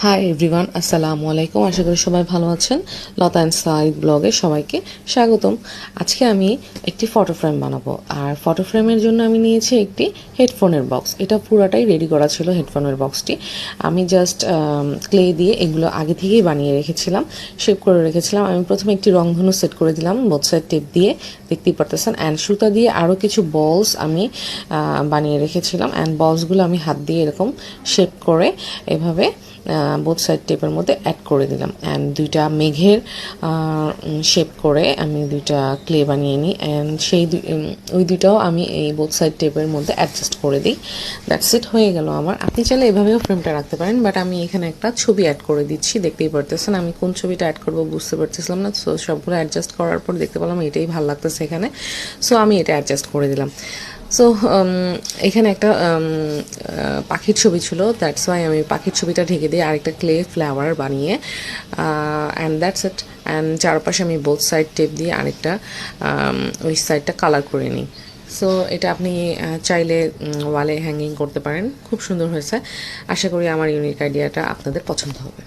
Hi everyone, আসসালামু আলাইকুম। আশা করি সবাই ভালো আছেন। লতা অ্যান্ড সাইদ ব্লগে সবাইকে স্বাগতম। আজকে আমি একটি ফটো ফ্রেম বানাবো, আর ফটো ফ্রেমের জন্য আমি নিয়েছি একটি হেডফোনের বক্স। এটা পুরাটাই রেডি করা ছিল। হেডফোনের বক্সটি আমি জাস্ট ক্লে দিয়ে এগুলো আগে থেকেই বানিয়ে রেখেছিলাম, শেপ করে রেখেছিলাম। আমি প্রথমে একটি রংধনু সেট করে দিলাম বোথ সাইড টেপ দিয়ে, দেখতেই পারতেছেন। অ্যান্ড সুতা দিয়ে আরও কিছু বলস আমি বানিয়ে রেখেছিলাম। অ্যান্ড বলসগুলো আমি হাত দিয়ে এরকম শেপ করে এভাবে বোথ সাইড টেপের মধ্যে অ্যাড করে দিলাম। অ্যান্ড দুইটা মেঘের শেপ করে আমি দুইটা ক্লে বানিয়ে নিই। অ্যান্ড ওই দুইটাও আমি এই বোথ সাইড টেপের মধ্যে অ্যাডজাস্ট করে দিই। দ্যাটস ইট, হয়ে গেল আমার। আপনি চাইলে এভাবেও ফ্রেমটা রাখতে পারেন, বাট আমি এখানে একটা ছবি অ্যাড করে দিচ্ছি। দেখতেই পারতেছেন আমি কোন ছবিটা অ্যাড করবো বুঝতে পারতেছিলাম না। সো সবগুলো অ্যাডজাস্ট করার পর দেখতে পেলাম এটাই ভালো লাগতেছে এখানে। সো আমি এটা অ্যাডজাস্ট করে দিলাম। সো এখানে একটা পাখির ছবি ছিল, দ্যাটস ওয়াই আমি পাখির ছবিটা ঢেকে দিয়ে আরেকটা ক্লে ফ্লাওয়ার বানিয়ে, অ্যান্ড দ্যাটস ইট। অ্যান্ড চারপাশে আমি বোথ সাইড টেপ দিয়ে আরেকটা ওই সাইডটা কালার করে নিই। সো এটা আপনি চাইলে ওয়ালে হ্যাঙ্গিং করতে পারেন। খুব সুন্দর হয়েছে। আশা করি আমার ইউনিক আইডিয়াটা আপনাদের পছন্দ হবে।